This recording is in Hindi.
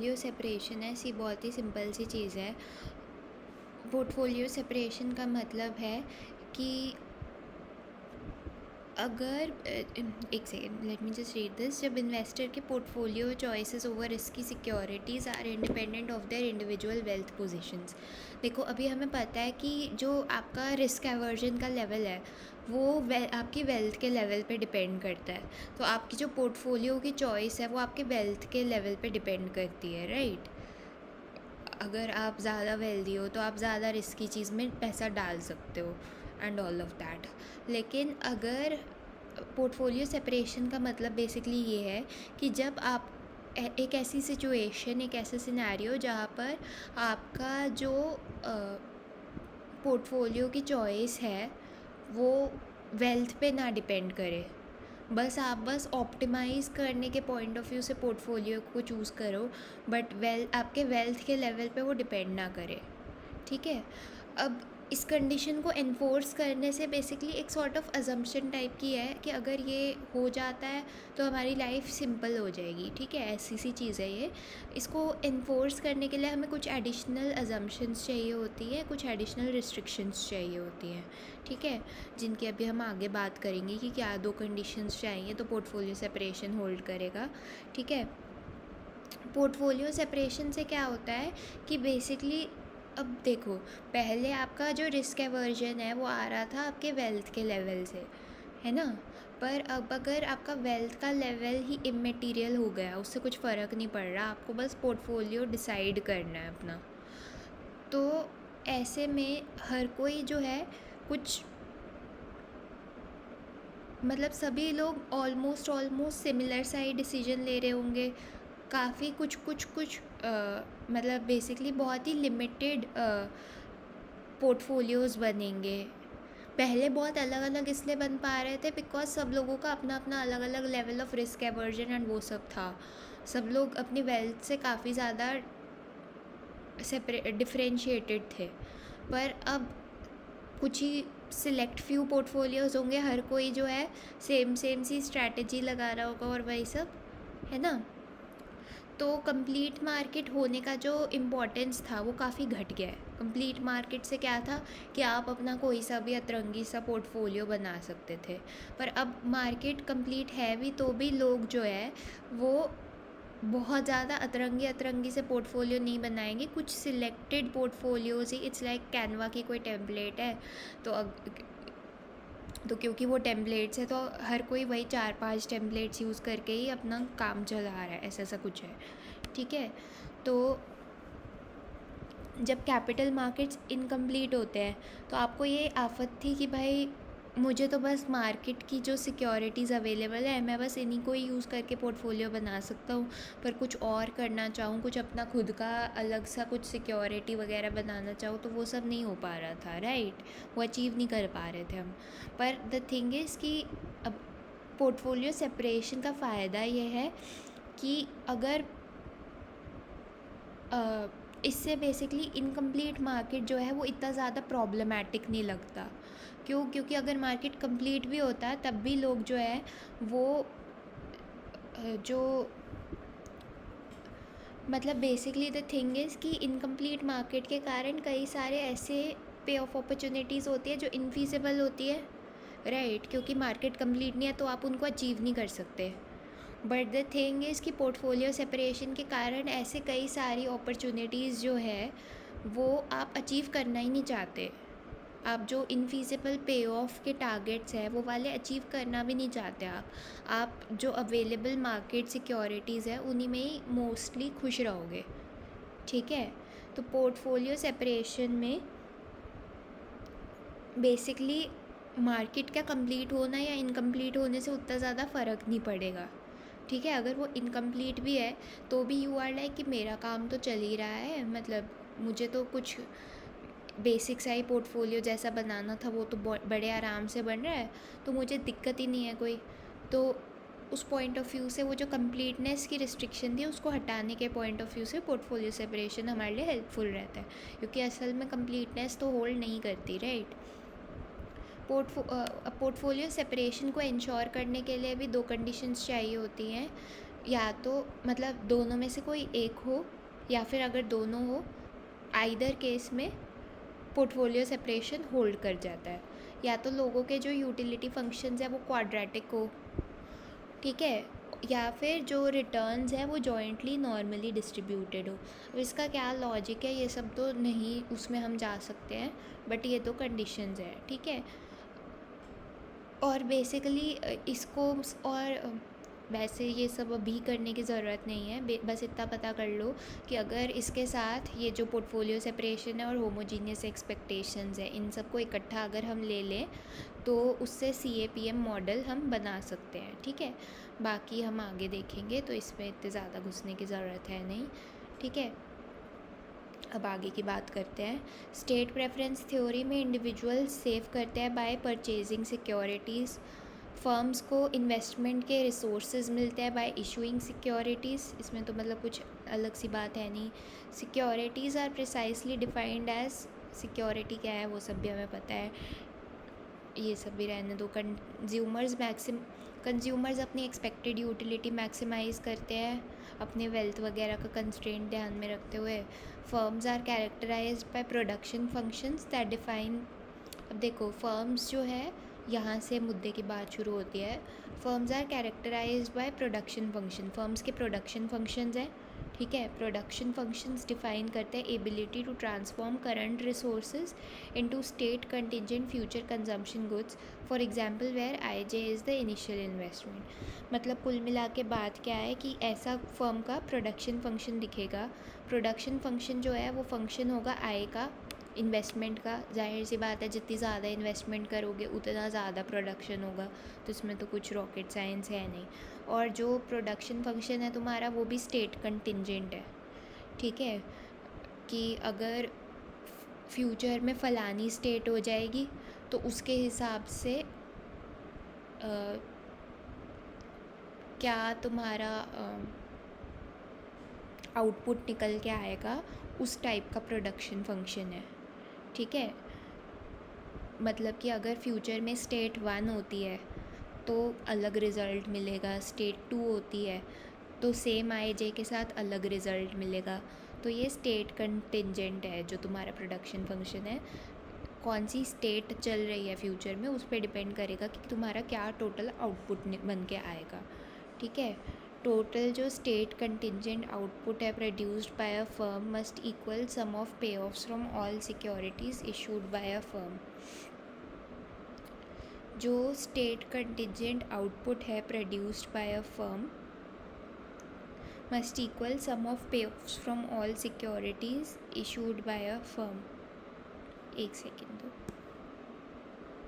पोर्टफोलियो सेपरेशन ऐसी बहुत ही सिंपल सी चीज़ है। पोर्टफोलियो सेपरेशन का मतलब है कि अगर एक second, let me just read this. जब इन्वेस्टर के portfolio choices over risky securities are independent of their individual wealth positions. देखो, अभी हमें पता है कि जो आपका रिस्क एवर्जन का लेवल है वो आपकी वेल्थ के लेवल पे डिपेंड करता है। तो आपकी जो पोर्टफोलियो की चॉइस है वो आपके वेल्थ के लेवल पे डिपेंड करती है, राइट। अगर आप ज़्यादा वेल्दी हो तो आप ज़्यादा रिस्की चीज़ में पैसा डाल सकते हो एंड ऑल ऑफ दैट। लेकिन अगर पोर्टफोलियो सेपरेशन का मतलब बेसिकली ये है कि जब आप एक ऐसी सिचुएशन, एक ऐसा सिनेरियो जहाँ पर आपका जो पोर्टफोलियो की चॉइस है वो वेल्थ पे ना डिपेंड करे, बस ऑप्टिमाइज़ करने के पॉइंट ऑफ व्यू से पोर्टफोलियो को चूज़ करो, बट आपके वेल्थ के लेवल पे वो डिपेंड ना करे, ठीक है। अब इस कंडीशन को एनफोर्स करने से बेसिकली एक सॉर्ट ऑफ अजम्पशन टाइप की है कि अगर ये हो जाता है तो हमारी लाइफ सिंपल हो जाएगी, ठीक है। ऐसी सी चीज़ है ये। इसको एनफोर्स करने के लिए हमें कुछ एडिशनल अजम्पशंस चाहिए होती है, कुछ एडिशनल रिस्ट्रिक्शंस चाहिए होती हैं, ठीक है, जिनकी अभी हम आगे बात करेंगे कि क्या 2 कंडीशंस चाहिए तो पोर्टफोलियो सेपरेशन होल्ड करेगा, ठीक है। पोर्टफोलियो सेपरेशन से क्या होता है कि बेसिकली, अब देखो, पहले आपका जो रिस्क एवर्जन है वो आ रहा था आपके वेल्थ के लेवल से, है ना। पर अब अगर आपका वेल्थ का लेवल ही इमेटीरियल हो गया, उससे कुछ फ़र्क नहीं पड़ रहा, आपको बस पोर्टफोलियो डिसाइड करना है अपना, तो ऐसे में हर कोई जो है कुछ, मतलब सभी लोग ऑलमोस्ट सिमिलर सा ही डिसीजन ले रहे होंगे। काफ़ी कुछ मतलब बेसिकली बहुत ही लिमिटेड पोर्टफोलियोज़ बनेंगे। पहले बहुत अलग अलग इसलिए बन पा रहे थे बिकॉज सब लोगों का अपना अपना अलग अलग level of risk aversion and वो सब था। सब लोग अपनी वेल्थ से काफ़ी ज़्यादा डिफरेंशिएटेड थे। पर अब कुछ ही सिलेक्ट फ्यू पोर्टफोलियोज़ होंगे, हर कोई जो है सेम सी स्ट्रैटेजी लगा रहा होगा और वही सब, है ना। तो कंप्लीट मार्केट होने का जो इम्पोर्टेंस था वो काफ़ी घट गया है। कंप्लीट मार्केट से क्या था कि आप अपना कोई सा भी अतरंगी सा पोर्टफोलियो बना सकते थे। पर अब मार्केट कंप्लीट है भी तो भी लोग जो है वो बहुत ज़्यादा अतरंगी से पोर्टफोलियो नहीं बनाएंगे, कुछ selected portfolios he. It's like Canva की कोई टेम्पलेट है तो क्योंकि वो टेम्पलेट्स है तो हर कोई वही 4-5 टेम्पलेट्स यूज़ करके ही अपना काम चला रहा है, ऐसा कुछ है, ठीक है। तो जब कैपिटल मार्केट्स इनकम्प्लीट होते हैं तो आपको ये आफत थी कि भाई मुझे तो बस मार्केट की जो सिक्योरिटीज़ अवेलेबल है मैं बस इन्हीं को ही यूज़ करके पोर्टफोलियो बना सकता हूँ, पर कुछ और करना चाहूँ, कुछ अपना खुद का अलग सा कुछ सिक्योरिटी वगैरह बनाना चाहूँ तो वो सब नहीं हो पा रहा था, राइट। वो अचीव नहीं कर पा रहे थे हम। पर द थिंग इज़ कि अब पोर्टफोलियो सेपरेशन का फ़ायदा ये है कि अगर इससे बेसिकली इनकम्प्लीट मार्केट जो है वो इतना ज़्यादा प्रॉब्लमेटिक नहीं लगता। क्योंकि अगर मार्केट कंप्लीट भी होता है तब भी लोग जो है वो जो मतलब बेसिकली द थिंग इज़ कि इनकम्प्लीट मार्केट के कारण कई सारे ऐसे पे ऑफ अपॉर्चुनिटीज़ होती है जो इनफीजिबल होती है, राइट। क्योंकि मार्केट कंप्लीट नहीं है तो आप उनको अचीव नहीं कर सकते। बट द थिंग इज़ कि पोर्टफोलियो सेपरेशन के कारण ऐसे कई सारी अपॉर्चुनिटीज़ जो है वो आप अचीव करना ही नहीं चाहते। आप जो इनफीजिबल पे ऑफ के टारगेट्स हैं वो वाले अचीव करना भी नहीं चाहते। आप जो अवेलेबल मार्केट सिक्योरिटीज़ है उन्हीं में ही मोस्टली खुश रहोगे, ठीक है। तो पोर्टफोलियो सेपरेशन में बेसिकली मार्केट का कंप्लीट होना या इनकम्प्लीट होने से उतना ज़्यादा फ़र्क नहीं पड़ेगा, ठीक है। अगर वो इनकम्प्लीट भी है तो भी यू आर लाइक कि मेरा काम तो चल ही रहा है, मतलब मुझे तो कुछ बेसिक सा ही पोर्टफोलियो जैसा बनाना था वो तो बड़े आराम से बन रहा है, तो मुझे दिक्कत ही नहीं है कोई। तो उस पॉइंट ऑफ व्यू से वो जो कंप्लीटनेस की रिस्ट्रिक्शन थी उसको हटाने के पॉइंट ऑफ व्यू से पोर्टफोलियो सेपरेशन हमारे लिए हेल्पफुल रहता है, क्योंकि असल में कंप्लीटनेस तो होल्ड नहीं करती, राइट। पोर्टफोलियो सेपरेशन को इंश्योर करने के लिए भी 2 कंडीशंस चाहिए होती हैं। या तो मतलब दोनों में से कोई एक हो, या फिर अगर दोनों हो, आइदर केस में पोर्टफोलियो सेपरेशन होल्ड कर जाता है। या तो लोगों के जो यूटिलिटी फंक्शंस है वो क्वाड्रेटिक हो, ठीक है, या फिर जो रिटर्न्स है वो जॉइंटली नॉर्मली डिस्ट्रीब्यूटेड हो। अब इसका क्या लॉजिक है ये सब तो नहीं उसमें हम जा सकते हैं, बट ये तो कंडीशंस है, ठीक है। और बेसिकली इसको और वैसे ये सब अभी करने की ज़रूरत नहीं है, बस इतना पता कर लो कि अगर इसके साथ ये जो पोर्टफोलियो सेपरेशन है और होमोजीनियस एक्सपेक्टेशंस है, इन सब को इकट्ठा अगर हम ले लें तो उससे CAPM मॉडल हम बना सकते हैं, ठीक है। बाकी हम आगे देखेंगे, तो इसमें इतने ज़्यादा घुसने की ज़रूरत है नहीं, ठीक है। अब आगे की बात करते हैं। स्टेट प्रेफरेंस थ्योरी में इंडिविजुअल सेव करते हैं बाय परचेजिंग सिक्योरिटीज़। फर्म्स को इन्वेस्टमेंट के रिसोर्सेज मिलते हैं बाय इशूइंग सिक्योरिटीज़। इसमें तो मतलब कुछ अलग सी बात है नहीं। Securities are precisely defined as, security क्या है वो सब भी हमें पता है, ये सब भी रहने दो। कंज्यूमर्स अपनी एक्सपेक्टेड यूटिलिटी मैक्सिमाइज़ करते हैं अपने वेल्थ वगैरह का कंस्ट्रेंट ध्यान में रखते हुए। Firms are characterised by production functions that define. अब देखो फर्म्स जो है, यहाँ से मुद्दे की बात शुरू होती है। Firms are characterised by production function, firms के प्रोडक्शन फंक्शंस हैं, ठीक है। प्रोडक्शन फंक्शंस डिफाइन करते हैं ability to transform current resources into state contingent future consumption goods, for example where IJ is the initial investment. मतलब कुल मिला के बात क्या है कि ऐसा फर्म का प्रोडक्शन फंक्शन दिखेगा। प्रोडक्शन फंक्शन जो है वो फंक्शन होगा आय का, इन्वेस्टमेंट का। जाहिर सी बात है जितनी ज़्यादा इन्वेस्टमेंट करोगे उतना ज़्यादा प्रोडक्शन होगा, तो इसमें तो कुछ रॉकेट साइंस है नहीं। और जो प्रोडक्शन फंक्शन है तुम्हारा वो भी स्टेट कंटिजेंट है, ठीक है, कि अगर फ्यूचर में फ़लानी स्टेट हो जाएगी तो उसके हिसाब से क्या तुम्हारा आउटपुट निकल के आएगा, उस टाइप का प्रोडक्शन फंक्शन है, ठीक है। मतलब कि अगर फ्यूचर में स्टेट 1 होती है तो अलग रिज़ल्ट मिलेगा, स्टेट 2 होती है तो सेम IJ के साथ अलग रिज़ल्ट मिलेगा। तो ये स्टेट कंटिजेंट है जो तुम्हारा प्रोडक्शन फंक्शन है। कौन सी स्टेट चल रही है फ्यूचर में उस पर डिपेंड करेगा कि तुम्हारा क्या टोटल आउटपुट बन के आएगा, ठीक है। टोटल जो स्टेट कंटिजेंट आउटपुट है produced by a firm must equal sum of payoffs from all securities issued by a firm. जो स्टेट कंटिजेंट आउटपुट है produced by a firm must equal sum of payoffs from all securities issued by a firm. एक सेकेंड दो।